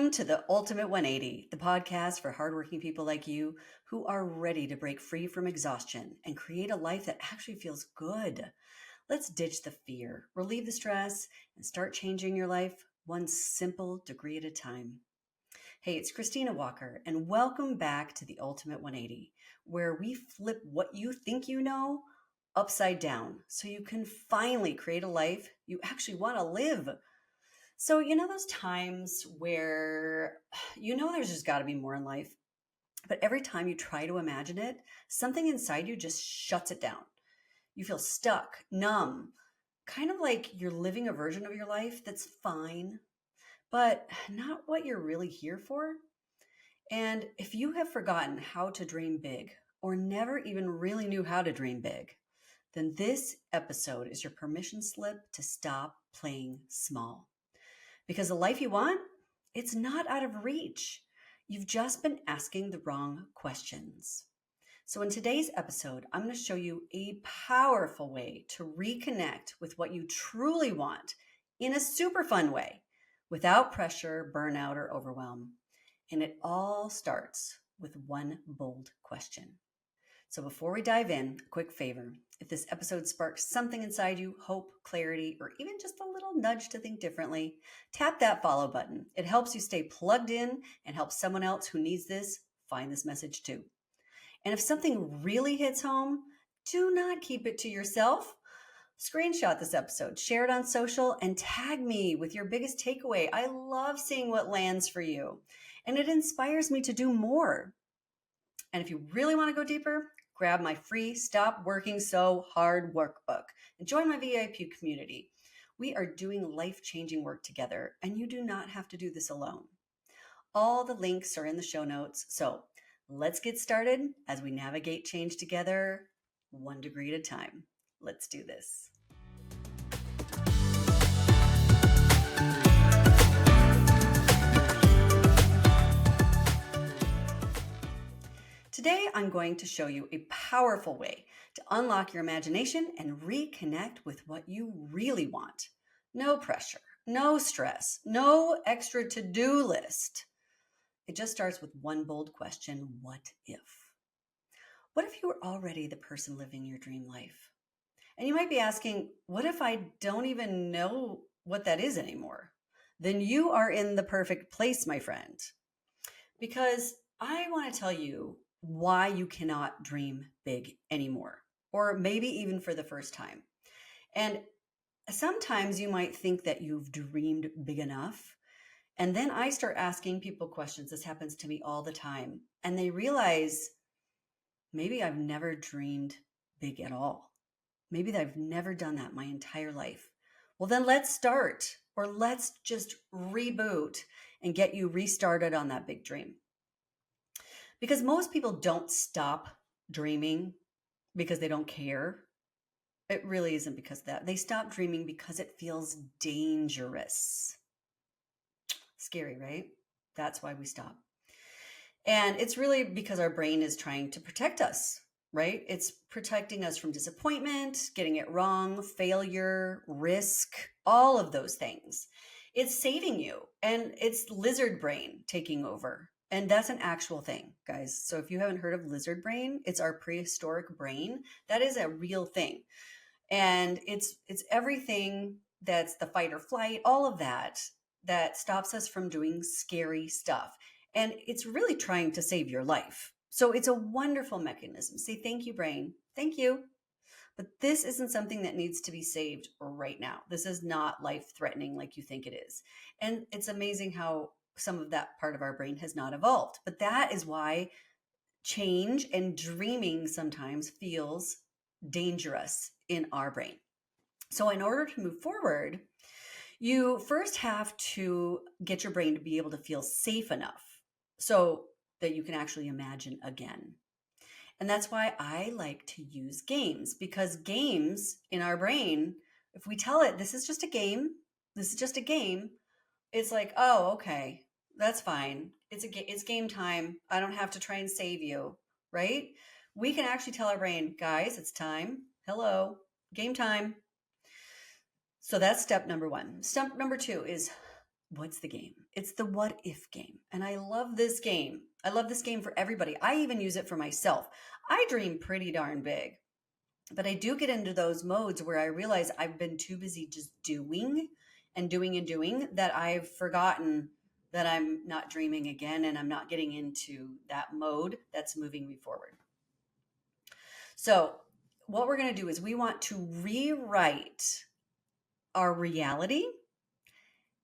Welcome to the Ultimate 180, the podcast for hardworking people like you who are ready to break free from exhaustion and create a life that actually feels good. Let's ditch the fear, relieve the stress, and start changing your life one simple degree at a time. Hey, it's Christina Walker, and welcome back to the Ultimate 180, where we flip what you think you know upside down so you can finally create a life you actually want to live. So, those times where there's just got to be more in life, but every time you try to imagine it, something inside you just shuts it down. You feel stuck, numb, kind of like you're living a version of your life that's fine, but not what you're really here for. And if you have forgotten how to dream big or never even really knew how to dream big, then this episode is your permission slip to stop playing small. Because the life you want, it's not out of reach. You've just been asking the wrong questions. So in today's episode, I'm going to show you a powerful way to reconnect with what you truly want in a super fun way without pressure, burnout, or overwhelm. And it all starts with one bold question. So before we dive in, a quick favor. If this episode sparks something inside you, hope, clarity, or even just a little nudge to think differently, tap that follow button. It helps you stay plugged in and helps someone else who needs this find this message too. And if something really hits home, do not keep it to yourself. Screenshot this episode, share it on social, and tag me with your biggest takeaway. I love seeing what lands for you, and it inspires me to do more. And if you really want to go deeper, grab my free Stop Working So Hard workbook and join my VIP community. We are doing life-changing work together, and you do not have to do this alone. All the links are in the show notes. So let's get started as we navigate change together, one degree at a time. Let's do this. Today, I'm going to show you a powerful way to unlock your imagination and reconnect with what you really want. No pressure, no stress, no extra to-do list. It just starts with one bold question: what if? What if you were already the person living your dream life? And you might be asking, what if I don't even know what that is anymore? Then you are in the perfect place, my friend. Because I want to tell you why you cannot dream big anymore, or maybe even for the first time. And sometimes you might think that you've dreamed big enough. And then I start asking people questions. This happens to me all the time. And they realize maybe I've never dreamed big at all. Maybe I've never done that my entire life. Well, then let's start, or let's just reboot and get you restarted on that big dream. Because most people don't stop dreaming because they don't care. It really isn't because of that. They stop dreaming because it feels dangerous. Scary, right? That's why we stop. And it's really because our brain is trying to protect us, right? It's protecting us from disappointment, getting it wrong, failure, risk, all of those things. It's saving you, and it's lizard brain taking over. And that's an actual thing, guys. So if you haven't heard of lizard brain, it's our prehistoric brain. That is a real thing. And it's everything that's the fight or flight, all of that stops us from doing scary stuff. And it's really trying to save your life. So it's a wonderful mechanism. Say, thank you, brain. Thank you. But this isn't something that needs to be saved right now. This is not life-threatening like you think it is. And it's amazing how some of that part of our brain has not evolved. But that is why change and dreaming sometimes feels dangerous in our brain. So in order to move forward, you first have to get your brain to be able to feel safe enough so that you can actually imagine again. And that's why I like to use games, because games in our brain, if we tell it, this is just a game, it's like, oh, okay, that's fine. It's game time. I don't have to try and save you, right? We can actually tell our brain, guys, it's time. Hello, game time. So that's step number one. Step number two is What's the game? It's the what if game. And I love this game. I love this game for everybody. I even use it for myself. I dream pretty darn big, but I do get into those modes where I realize I've been too busy just doing and doing and doing that I've forgotten that I'm not dreaming again and I'm not getting into that mode that's moving me forward. So, what we're going to do is we want to rewrite our reality,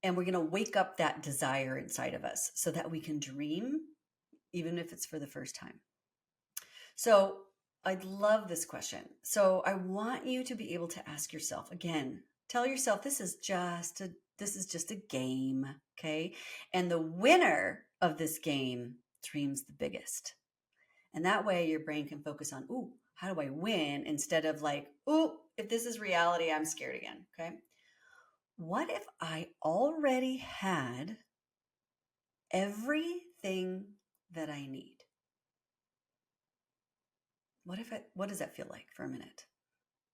and we're going to wake up that desire inside of us so that we can dream, even if it's for the first time. So I love this question. So I want you to be able to ask yourself again, tell yourself this is just a game, okay? And the winner of this game dreams the biggest. And that way your brain can focus on, ooh, how do I win? Instead of like, ooh, if this is reality, I'm scared again, okay? What if I already had everything that I need? What does that feel like for a minute?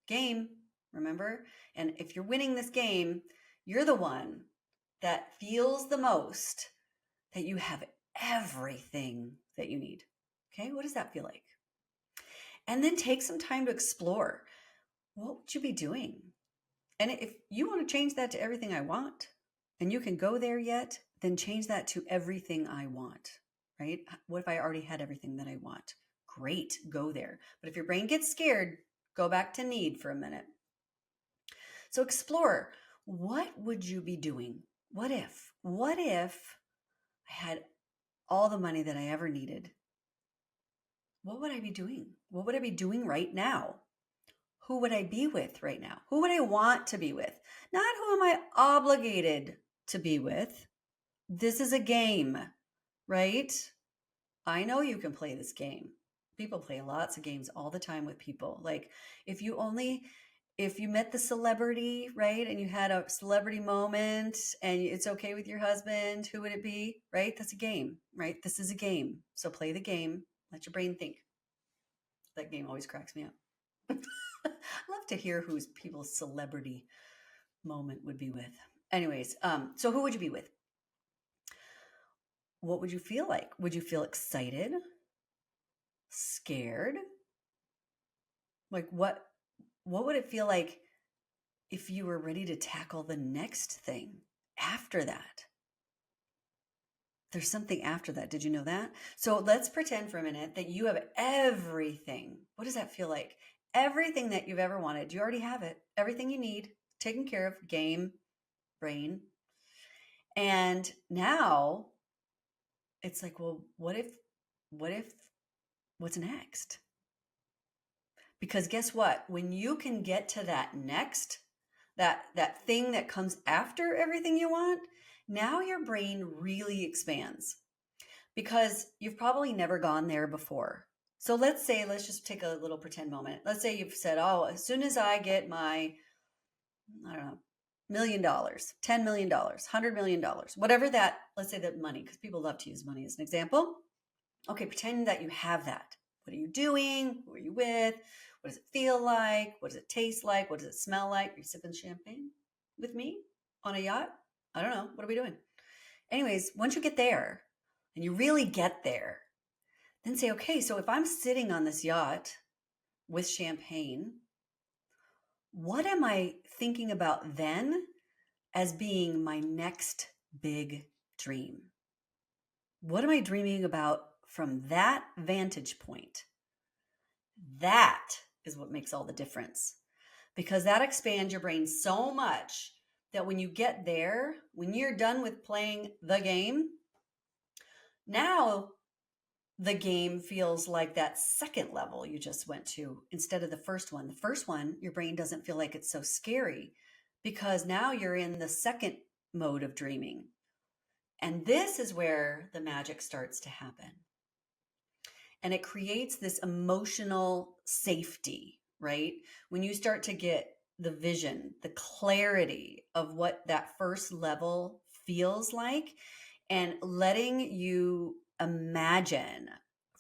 Game, remember? And if you're winning this game, you're the one that feels the most that you have everything that you need. Okay, what does that feel like? And then take some time to explore. What would you be doing? And if you want to change that to everything I want, and you can go there yet, then change that to everything I want, right? What if I already had everything that I want? Great, go there. But if your brain gets scared, go back to need for a minute. So explore, what would you be doing? What if I had all the money that I ever needed? What would I be doing? What would I be doing right now? Who would I be with right now? Who would I want to be with? Not who am I obligated to be with. This is a game, right? I know you can play this game. People play lots of games all the time with people. Like if you met the celebrity, right? And you had a celebrity moment and it's okay with your husband, who would it be? Right? That's a game, right? This is a game. So play the game. Let your brain think. That game always cracks me up. I love to hear whose people's celebrity moment would be with. Anyways, so who would you be with? What would you feel like? Would you feel excited? Scared? Like what would it feel like if you were ready to tackle the next thing after that? There's something after that. Did you know that? So let's pretend for a minute that you have everything. What does that feel like? Everything that you've ever wanted. You already have it. Everything you need, taken care of, game, brain. And now it's like, well, what's next? Because guess what? When you can get to that next, that thing that comes after everything you want, now your brain really expands because you've probably never gone there before. So let's just take a little pretend moment. Let's say you've said, oh, as soon as I get my, I don't know, $1,000,000, $10 million, $100 million, whatever that, let's say that money, because people love to use money as an example. Okay, pretend that you have that. What are you doing? Who are you with? What does it feel like? What does it taste like? What does it smell like? Are you sipping champagne with me on a yacht? I don't know. What are we doing? Anyways, once you get there and you really get there, then say, okay, so if I'm sitting on this yacht with champagne, what am I thinking about then as being my next big dream? What am I dreaming about from that vantage point? That is what makes all the difference, because that expands your brain so much that when you get there, when you're done with playing the game, now the game feels like that second level you just went to instead of the first one. The first one, your brain doesn't feel like it's so scary because now you're in the second mode of dreaming. And this is where the magic starts to happen. And it creates this emotional safety, right? When you start to get the vision, the clarity of what that first level feels like, and letting you imagine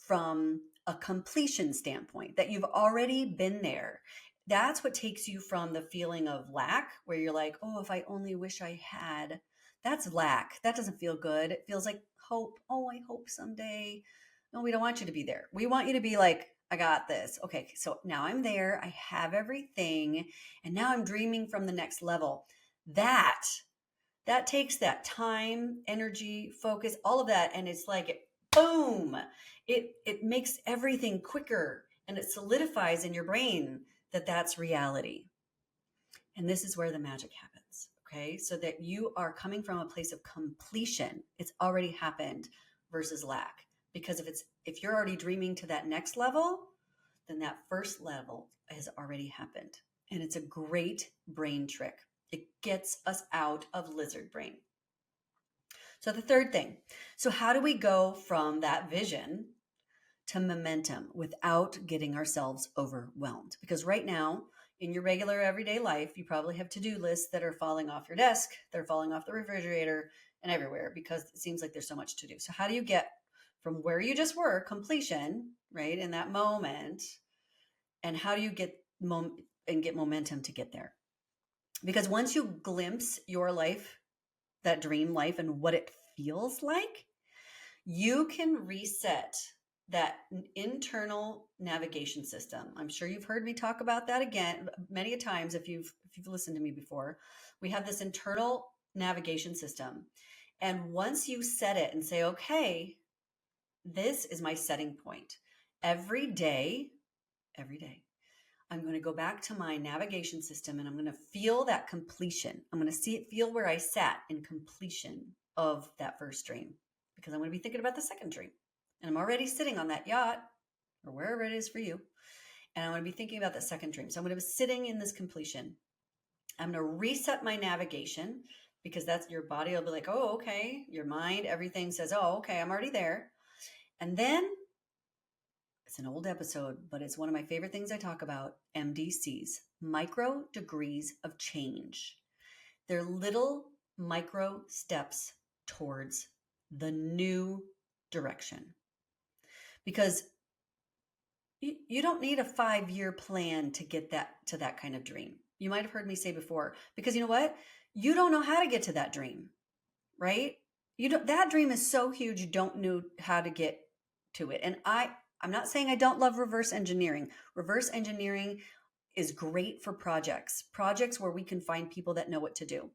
from a completion standpoint that you've already been there. That's what takes you from the feeling of lack, where you're like, oh, if I only wish I had That's lack. That doesn't feel good. It feels like hope. Oh, I hope someday. No, we don't want you to be there. We want you to be like, I got this. Okay, so now I'm there. I have everything. And now I'm dreaming from the next level. That that takes that time, energy, focus, all of that, and it's like boom. It makes everything quicker and it solidifies in your brain that that's reality. And this is where the magic happens. Okay. So that you are coming from a place of completion. It's already happened versus lack. Because if you're already dreaming to that next level, then that first level has already happened. And it's a great brain trick. It gets us out of lizard brain. So the third thing. So how do we go from that vision to momentum without getting ourselves overwhelmed? Because right now, in your regular everyday life, you probably have to-do lists that are falling off your desk, they're falling off the refrigerator and everywhere because it seems like there's so much to do. So how do you get from where you just were, completion, right, in that moment, and how do you get get momentum to get there? Because once you glimpse your life, that dream life and what it feels like, you can reset that internal navigation system. I'm sure you've heard me talk about that again many a times if you've listened to me before. We have this internal navigation system. And once you set it and say, okay, this is my setting point. Every day, I'm going to go back to my navigation system and I'm going to feel that completion. I'm going to feel where I sat in completion of that first dream, because I'm going to be thinking about the second dream. And I'm already sitting on that yacht or wherever it is for you. And I'm going to be thinking about the second dream. So I'm going to be sitting in this completion. I'm going to reset my navigation, because that's your body will be like, oh, okay. Your mind, everything says, oh, okay, I'm already there. And then it's an old episode, but it's one of my favorite things I talk about, MDCs, micro degrees of change. They're little micro steps towards the new direction. Because you don't need a 5-year plan to get to that kind of dream. You might have heard me say before, because you know what? You don't know how to get to that dream, right? That dream is so huge, you don't know how to get to it. And I'm not saying I don't love reverse engineering. Reverse engineering is great for projects where we can find people that know what to do.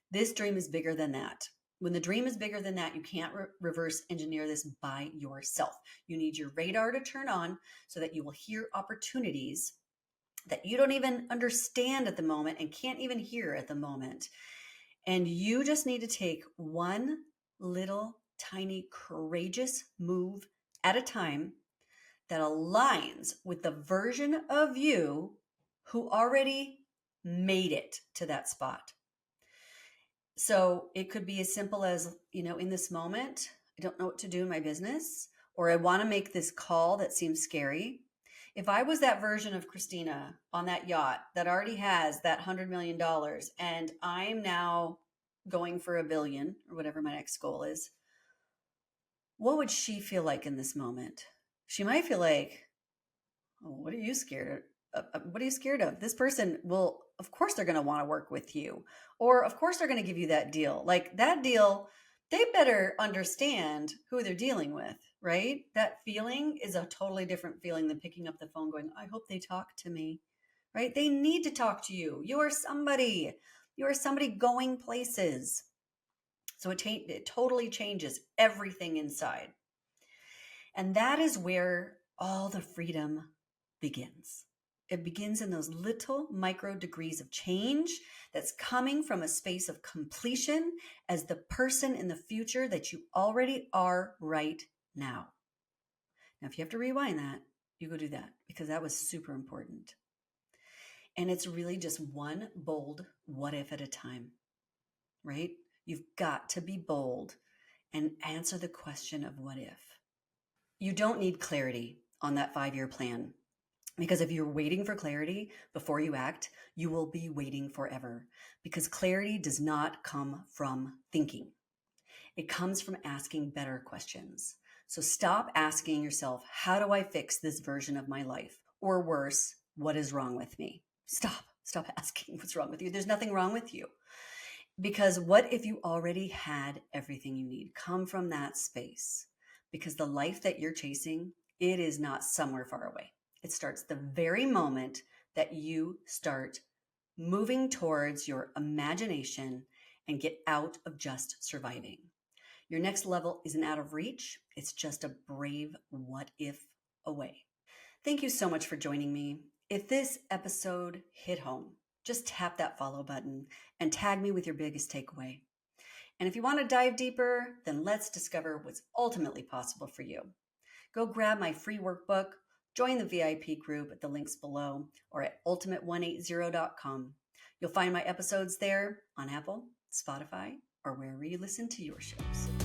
This dream is bigger than that. When the dream is bigger than that, you can't reverse engineer this by yourself. You need your radar to turn on so that you will hear opportunities that you don't even understand at the moment and can't even hear at the moment. And you just need to take one little tiny courageous move at a time that aligns with the version of you who already made it to that spot. So it could be as simple as, in this moment, I don't know what to do in my business, or I want to make this call that seems scary. If I was that version of Christina on that yacht that already has that $100 million and I'm now going for $1 billion or whatever my next goal is, what would she feel like in this moment? She might feel like, oh, what are you scared of? What are you scared of? This person will, of course, they're going to want to work with you. Or, of course, they're going to give you that deal. Like that deal, they better understand who they're dealing with, right? That feeling is a totally different feeling than picking up the phone going, I hope they talk to me, right? They need to talk to you. You are somebody. You are somebody going places. So it totally changes everything inside. And that is where all the freedom begins. It begins in those little micro degrees of change that's coming from a space of completion as the person in the future that you already are right now. Now, if you have to rewind that, you go do that, because that was super important. And it's really just one bold what if at a time, right? You've got to be bold and answer the question of what if. You don't need clarity on that 5-year plan, because if you're waiting for clarity before you act, you will be waiting forever, because clarity does not come from thinking. It comes from asking better questions. So stop asking yourself, how do I fix this version of my life? Or worse, what is wrong with me? Stop asking what's wrong with you. There's nothing wrong with you. Because what if you already had everything you need? Come from that space. Because the life that you're chasing, it is not somewhere far away. It starts the very moment that you start moving towards your imagination and get out of just surviving. Your next level isn't out of reach, it's just a brave what if away. Thank you so much for joining me. If this episode hit home, just tap that follow button and tag me with your biggest takeaway. And if you want to dive deeper, then let's discover what's ultimately possible for you. Go grab my free workbook, join the VIP group at the links below or at ultimate180.com. You'll find my episodes there on Apple, Spotify, or wherever you listen to your shows.